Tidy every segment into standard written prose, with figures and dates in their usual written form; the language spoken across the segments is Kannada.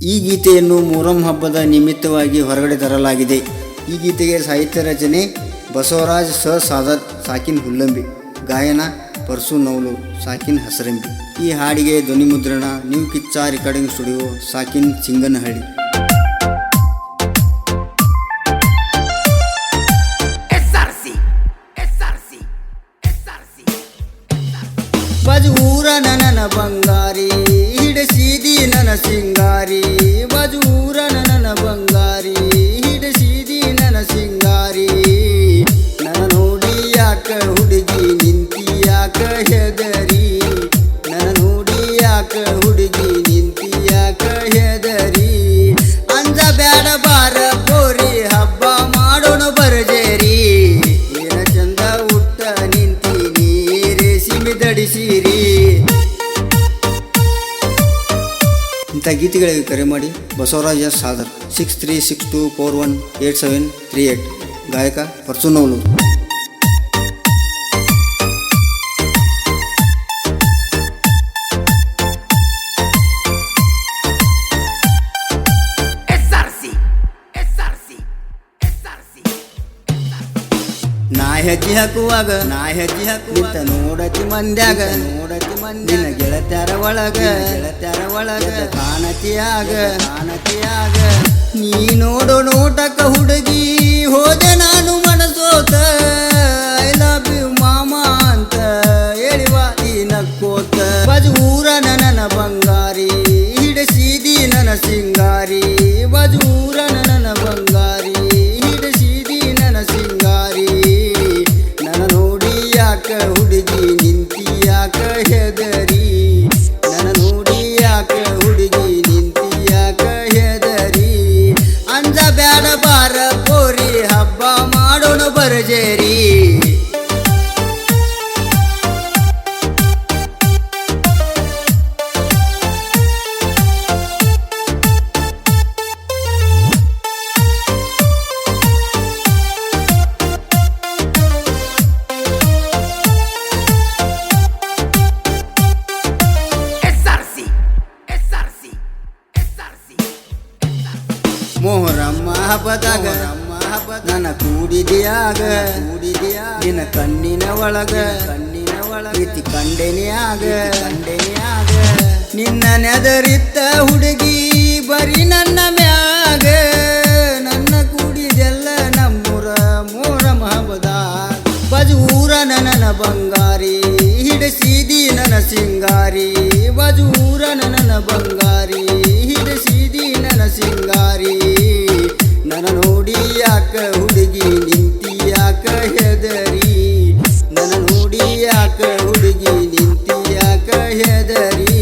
ಈ ಗೀತೆಯನ್ನು ಮೊಹರಂ ಹಬ್ಬದ ನಿಮಿತ್ತವಾಗಿ ಹೊರಗಡೆ ತರಲಾಗಿದೆ. ಈ ಗೀತೆಗೆ ಸಾಹಿತ್ಯ ರಚನೆ ಬಸವರಾಜ್ ಸಾದರ್, ಸಾಕಿನ್ ಹುಲ್ಲಂಬಿ, ಗಾಯನ ಪರ್ಸು ನವಲು, ಸಾಕಿನ್ ಹಸರಂಬಿ. ಈ ಹಾಡಿಗೆ ಧ್ವನಿ ಮುದ್ರಣ ನ್ಯೂ ಕಿಚ್ಚ ರೆಕಾರ್ಡಿಂಗ್ ಸ್ಟುಡಿಯೋ, ಸಾಕಿನ್ ಚಿಂಗನಹಳ್ಳಿ. ಬಾಜೂರ ನನ್ನ ಬಂಗಾರಿ ಹಿಡಸಿದಿ ನನ್ನ ಸಿಂಗಾರಿ, ಬಾಜೂರ ನನ್ನ ಬಂಗಾರಿ ಹಿಡಸಿದಿ ನನ್ನ ಸಿಂಗಾರಿ. ನನ್ನ ನೋಡಿ ಯಾಕ ಹುಡುಗಿ ನಿಂತಿ ಯಾಕ ಹೆದರಿ, ನನ್ನ ನೋಡಿ ಯಾಕ ಹುಡುಗಿ ನಿಂತಿ ಯಾಕ ಹೆದರಿ. ಅಂಜ ಬ್ಯಾಡ ಬಾರ ಪೋರಿ ಹಬ್ಬ ಮಾಡೋಣ ಬರ್ಜೇರಿ, ಏನ ಚಂದ ಉಟ್ಟ ನಿಂತೀನಿ ರೇಸಿಮಿ ದಡಿಸಿರಿ. ಇಂಥ ಗೀತೆಗಳಿಗೆ ಕರೆ ಮಾಡಿ ಬಸವರಾಜ ಸಾದರ್ 6362418738, ಗಾಯಕ ಪರ್ಸುನವಲು. ನಾ ಹೆಜ್ಜೆ ಹಾಕುವಾಗ ನಿಂತ ನೋಡತಿ ಮಂದ್ಯಾಗ, ನಿನ್ನ ಗೆಳತ್ಯಾರ ಒಳಗ ಕಾಣತಿಯಾಗ. ನೀ ನೋಡೋ ನೋಟಕ ಹುಡುಗಿ ಹೋದೆ ನಾನು ಮನಸೋತ, ಐ ಲವ್ ಯು ಮಾಮ ಅಂತ ಹೇಳಿವಾದಿ ನಕ್ಕೋತ. ಬಾಜೂರ ನನ್ನ ಬಂಗಾರಿ ಹಿಡಸಿದಿ ನನ್ನ ಸಿಂಗಾರಿ, ಬಾಜೂರ ನನ್ನ ಬಂಗಾರಿ ಹಿಡಸಿದಿ ನನ್ನ ಸಿಂಗಾರಿ. ನನ್ನ ನೋಡಿ ಯಾಕ ಹುಡುಗಿ ನಿಂತಿ ಯಾಕ ಹೆದರಿ, ನನ್ನ ನೋಡಿ ಯಾಕ ಹುಡುಗಿ ನಿಂತಿ ಯಾಕ ಹೆದರಿ. ಅಂಜ ಬ್ಯಾಡ ಬಾರ ಪೋರಿ ಹಬ್ಬ ಮಾಡೋಣ ಬರ್ಜೇರಿ. ಮೊಹರಮ್ಮ ಹಬ್ಬದಾಗ ನನ್ನ ಕೂಡಿದ್ಯಾಗ, ನಿನ್ನ ಕಣ್ಣಿನ ಒಳಗ ಪ್ರೀತಿ ಕಂಡೆನಿಯಾಗ. ನಿನ್ನ ನೆದರಿತ್ತ ಹುಡುಗಿ ಬರೀ ನನ್ನ ಮ್ಯಾಗ, ನನ್ನ ಕೂಡಿದೆಲ್ಲ ನಮ್ಮೂರ ಮೊಹರಂ ಹಬ್ಬದಾಗ. ಬಾಜೂರ ನನ್ನ ಬಂಗಾರಿ ಹಿಡಸಿದಿ ನನ್ನ ಸಿಂಗಾರಿ, ಬಾಜೂರ ನನ್ನ ಬಂಗಾರಿ ಹಿಡಸಿದಿ ನನ್ನ ಸಿಂಗಾರಿ. ನನ್ನ ನೋಡಿ ಯಾಕ ಹುಡುಗಿ ನಿಂತಿ ಯಾಕ ಹೆದರಿ, ನನ್ನ ನೋಡಿ ಯಾಕ ಹುಡುಗಿ ನಿಂತಿ ಯಾಕ ಹೆದರಿ.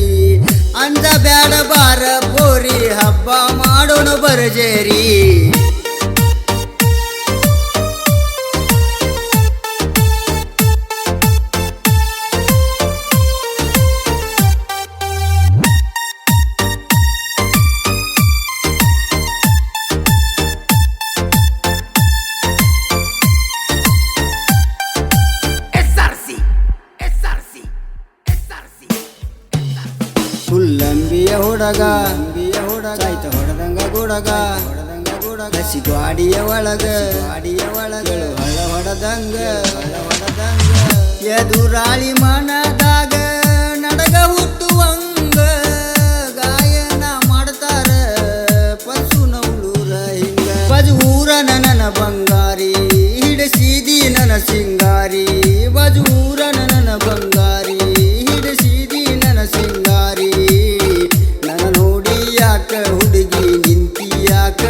ಅಂದ ಬ್ಯಾಡ ಬಾರ ಪೋರಿ ಹಬ್ಬ ಮಾಡೋಣ ಬರ್ಜೇರಿ. ಹುಲ್ಲಂಬಿಯ ಹುಡುಗ ಸಾಯ್ತ ಹೊಡೆದಂಗ ಗುಡಗ, ಹಸಿ ಗಾಡಿಯ ಒಳಗ ಹಳ ಹೊಡೆದಂಗ. ಎದುರಾಳಿ ಮನದಾಗ ನಡಗ ಹುಟ್ಟುವಂಗ ಗಾಯನ ಮಾಡ್ತಾರ ಪರ್ಸುನವಲೂರ ಹಿಂಗ. ಬಾಜೂರ ನನ್ನ ಬಂಗಾರಿ ಹಿಡಸಿದಿ ನನ್ನ ಸಿಂಗಾರಿ, ಬಾಜೂರ ನನ್ನ ಬಂಗಾರಿ ಹಿಡಸಿದಿ ನನ್ನ ಸಿಂಗಾರಿ. ನನ್ನ ನೋಡಿ ಯಾಕ ಹುಡುಗಿ ನಿಂತಿ ಯಾಕ